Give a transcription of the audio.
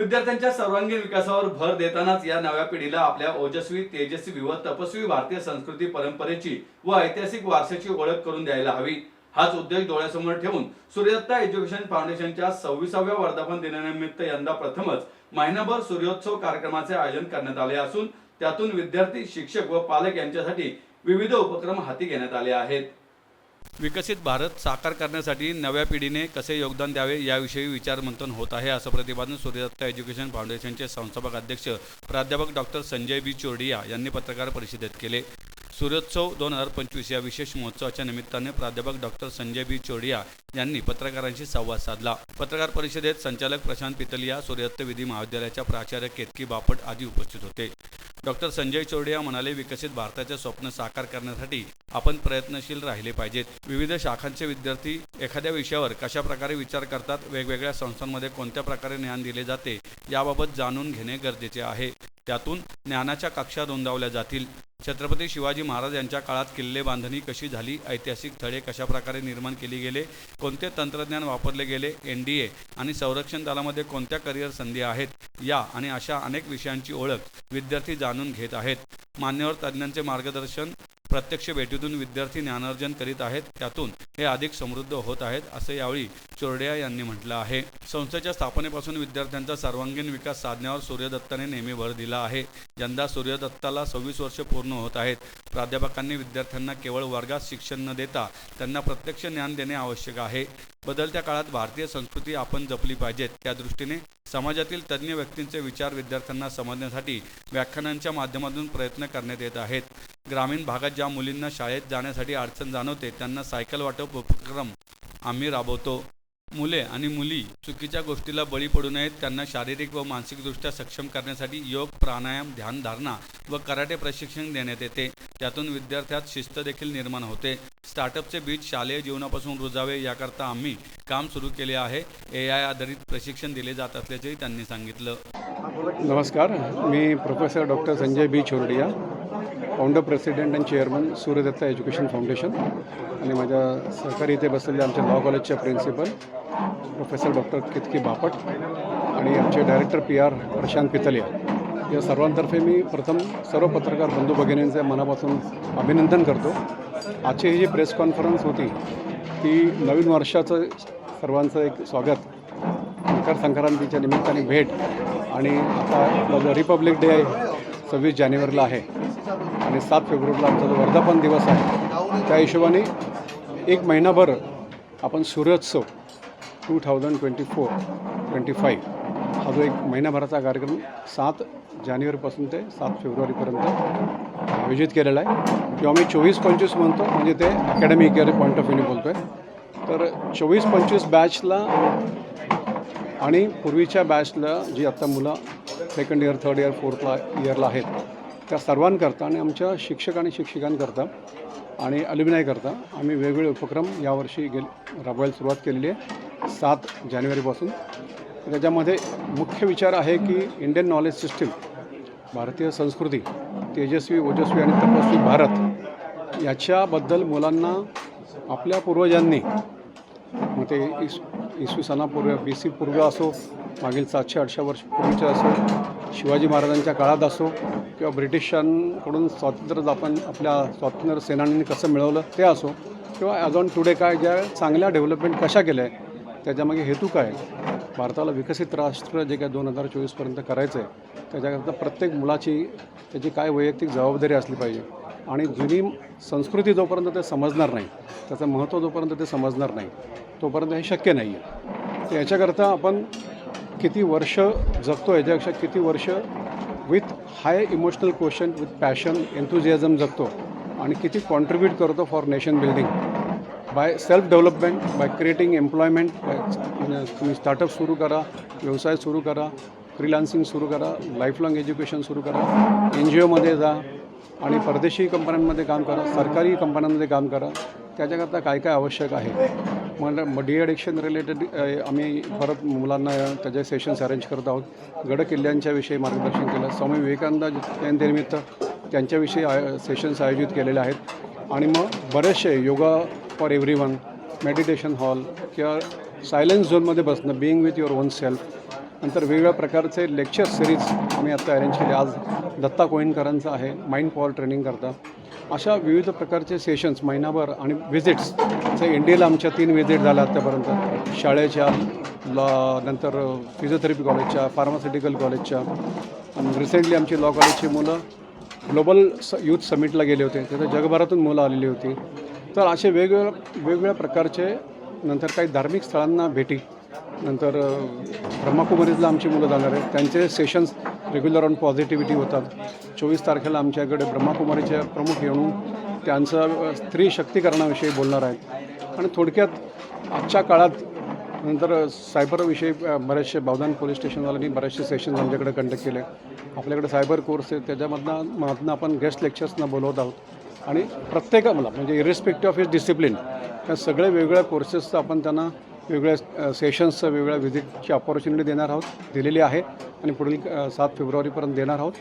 विद्यार्थ्यांच्या सर्वांगीण विकासावर भर देतानाच या नव्या पिढीला आपल्या ओजस्वी, तेजस्वी व तपस्वी भारतीय संस्कृती परंपरेची व ऐतिहासिक वारशाची ओळख करून द्यायला हवी। हाच उद्देश डोळ्यासमोर ठेवून सूर्यदत्ता एज्युकेशन फाउंडेशनच्या 26व्या वर्धापन दिनानिमित्त यंदा प्रथमच महिनाभर सूर्योत्सव कार्यक्रमाचे आयोजन करण्यात आले असून त्यातून विद्यार्थी, शिक्षक व पालक यांच्यासाठी विविध उपक्रम हाती घेण्यात आले आहेत। विकसित भारत साकार करण्यासाठी नव्या पिढीने कसे योगदान द्यावे याविषयी विचारमंथन होत आहे, असं प्रतिपादन सूर्यदत्ता एज्युकेशन फाउंडेशनचे संस्थापक अध्यक्ष प्राध्यापक डॉक्टर संजय बी चोरडिया यांनी पत्रकार परिषदेत केले। सूर्योत्सव 2025 या विशेष महोत्सवाच्या निमित्ताने प्राध्यापक डॉक्टर संजय बी चोरडिया यांनी पत्रकारांशी संवाद साधला। पत्रकार परिषदेत संचालक प्रशांत पितलिया, सूर्यदत्त विधी महाविद्यालयाच्या प्राचार्य केतकी बापट आदी उपस्थित होते। डॉक्टर संजय चोरडिया म्हणाले, विकसित भारताचे स्वप्न साकार करण्यासाठी आपण प्रयत्नशील राहिले पाहिजेत। विविध शाखांचे विद्यार्थी एखाद्या विषयावर कशा प्रकारे विचार करतात, वेगवेगळ्या संस्थांमध्ये कोणत्या प्रकारे ज्ञान दिले जाते याबाबत जाणून घेणे गरजेचे आहे। त्यातून ज्ञानाच्या कक्षा रुंदावल्या जातील। छत्रपती शिवाजी महाराज यांच्या काळात किल्ले बांधणी कशी झाली, ऐतिहासिक थळे कशा प्रकारे निर्माण केले गेले, कोणते तंत्रज्ञान वापरले गेले, NDA आणि संरक्षण दलामध्ये कोणत्या करिअर संधी आहेत, या आणि अशा अनेक विषयांची ओळख विद्यार्थी जाणून घेत आहेत। मान्यवर तज्ज्ञांचे मार्गदर्शन, प्रत्यक्ष भेटीतून विद्यार्थी ज्ञानार्जन करीत आहेत, त्यातून हे अधिक समृद्ध होत आहेत, असे यावेळी चोरडिया यांनी म्हटलं आहे। संस्थेच्या स्थापनेपासून विद्यार्थ्यांचा सर्वांगीण विकास साधण्यावर सूर्यदत्ताने नेहमी भर दिला आहे। यंदा सूर्यदत्ताला 26 वर्ष पूर्ण होत आहेत। प्राध्यापकांनी विद्यार्थ्यांना केवळ वर्गात शिक्षण न देता त्यांना प्रत्यक्ष ज्ञान देणे आवश्यक आहे। बदलत्या काळात भारतीय संस्कृती आपण जपली पाहिजेत, त्या दृष्टीने समाजातील तज्ज्ञ व्यक्तींचे विचार विद्यार्थ्यांना समजण्यासाठी व्याख्यानांच्या माध्यमातून प्रयत्न करण्यात येत आहेत। ग्रामीण भागात ज्या मुलींना शाळेत जाण्यासाठी अडचण जाणवते त्यांना सायकल वाटप उपक्रम आम्ही राबवतो। मुले आणि मुली चुकीच्या गोष्टीला बळी पडू नयेत, त्यांना शारीरिक व मानसिकदृष्ट्या सक्षम करण्यासाठी योग, प्राणायाम, ध्यानधारणा व कराटे प्रशिक्षण देण्यात येते। त्यातून विद्यार्थ्यात शिस्त देखील निर्माण होते। स्टार्टअपचे बीज शालेय जीवनापासून रुजावे याकरता आम्ही काम सुरू केले आहे। AI आधारित प्रशिक्षण दिले जात असल्याचेही त्यांनी सांगितलं। नमस्कार, मी professor doctor Sanjay B Chordiya, founder, president and chairman Suryadatta education foundation, आणि माझ्या सहकारी इथे बसलेले आमच्या लॉ कॉलेजच्या principal professor doctor Ketaki Bapat आणि आमचे डायरेक्टर PR प्रशांत पितलिया, या सर्वांतर्फे मी प्रथम सर्व पत्रकार बंधू भगिनींचे मनापासून अभिनंदन करतो। आजची ही जी प्रेस कॉन्फरन्स होती ती नवीन वर्षाचं सर्वांचं एक स्वागत, मकर संक्रांतीच्या निमित्ताने भेट, आणि आता आपला जो रिपब्लिक डे आहे 26 जानेवारीला आहे आणि 7 फेब्रुवारीला आमचा जो वर्धापन दिवस आहे, त्या हिशोबाने एक महिनाभर आपण सूर्योत्सव 2024-25 हा जो एक महिनाभराचा कार्यक्रम 7 जानेवारीपासून ते 7 फेब्रुवारीपर्यंत आयोजित केलेला आहे, किंवा मी 24-25 म्हणतो, म्हणजे ते अकॅडमिक इयर पॉईंट ऑफ व्ह्यूने बोलतो आहे। तर 24-25 बॅचला आणि पूर्वीच्या बॅचला जी आता मुलं second year, third year, fourth इयरला आहेत, त्या सर्वांकरता आणि आमच्या शिक्षक आणि शिक्षिकांकरता आणि अल्युमिनायकरता आम्ही वेगवेगळे उपक्रम यावर्षी राबवायला सुरुवात केलेली आहे 7 जानेवारीपासून। त्याच्यामध्ये मुख्य विचार आहे की इंडियन नॉलेज सिस्टीम, भारतीय संस्कृती, तेजस्वी, ओजस्वी आणि तपस्वी भारत, याच्याबद्दल मुलांना आपल्या पूर्वजांनी, मग ते इसवी सनापूर्व, BC पूर्व असो, मागील 700-800 वर्ष पूर्वीचं असो, शिवाजी महाराजांच्या काळात असो, किंवा ब्रिटिशांकडून स्वातंत्र्य आपण आपल्या स्वातंत्र्य सेनानींनी कसं मिळवलं ते असो, किंवा ॲज ऑन टुडे काय ज्या चांगल्या डेव्हलपमेंट कशा केल्या आहे, त्याच्यामागे हेतू काय, भारताला विकसित राष्ट्र जे काय 2024पर्यंत करायचं आहे, त्याच्याकरता प्रत्येक मुलाची त्याची काय वैयक्तिक जबाबदारी असली पाहिजे, आणि जुनी संस्कृती जोपर्यंत ते समजणार नाही, त्याचं महत्त्व जोपर्यंत ते समजणार नाही, तोपर्यंत हे शक्य नाही आहे। तर याच्याकरता आपण किती वर्ष जगतो, याच्यापेक्षा किती वर्ष with high emotional question, with passion, enthusiasm जगतो, आणि किती कॉन्ट्रीब्यूट करतो for nation building by self development, by creating employment, तुम्ही स्टार्टअप सुरू करा, व्यवसाय सुरू करा, फ्रीलान्सिंग सुरू करा, लाईफलॉंग एज्युकेशन सुरू करा, NGOमध्ये जा आणि परदेशी कंपन्यांमध्ये काम करा, सरकारी कंपन्यांमध्ये काम करा, त्याच्याकरता काय काय आवश्यक आहे। मग डी ॲडिक्शन रिलेटेड आम्ही परत मुलांना त्याचे सेशन्स अरेंज करत आहोत। गडकिल्ल्यांच्या विषयी मार्गदर्शन केलं, स्वामी विवेकानंद जयंतीनिमित्त त्यांच्याविषयी सेशन्स आयोजित केलेले आहेत, आणि मग बरेचसे yoga for everyone, meditation hall, किंवा सायलेन्स झोनमध्ये बसणं, being with your on self, नंतर वेगवेगळ्या प्रकारचे लेक्चर सिरीज आम्ही आत्ता अरेंज केले. आज दत्ता कोईनकरांचं आहे माइंड पॉवर ट्रेनिंग करता. अशा विविध प्रकारचे सेशन्स महिनाभर आणि व्हिजिट्स. जसं इंडियाला आमच्या 3 व्हिजिट झाल्या आत्तापर्यंत, शाळेच्या, नंतर फिजिओथेरपी कॉलेजच्या, फार्मास्युटिकल कॉलेजच्या, आणि रिसेंटली आमची लॉ कॉलेजची मुलं ग्लोबल यूथ समिटला गेले होते. तिथे जगभरातून मुलं आलेली होती. तर असे वेगवेगळ्या प्रकारचे, नंतर काही धार्मिक स्थळांना भेटी, नंतर ब्रह्मकुमारीजला आमची मुलं जाणार आहेत, त्यांचे सेशन्स रेग्युलर ऑन पॉझिटिव्हिटी होतात. 24 तारखेला आमच्याकडे ब्रह्मकुमारीचे प्रमुख येऊन त्यांचं स्त्री शक्तीकरणाविषयी बोलणार आहेत. आणि थोडक्यात आजच्या काळात नंतर सायबरविषयी बरेचसे बावधान पोलीस स्टेशनवाल्यांनी बरेचसे सेशन्स आमच्याकडे कंडक्ट केले. आपल्याकडे सायबर कोर्स आहे, त्याच्यामधनं आपण गेस्ट लेक्चर्सना बोलवत आहोत. आणि प्रत्येकाला म्हणजे इरेस्पेक्टिव्ह ऑफ हिज डिसिप्लिन त्या सगळ्या वेगवेगळ्या कोर्सेसचं आपण त्यांना वेगवेगळ्या सेशन्सचं वेगवेगळ्या व्हिजिटची ऑपॉर्च्युनिटी दिलेली आहे आणि पुढील 7 फेब्रुवारीपर्यंत देणार आहोत.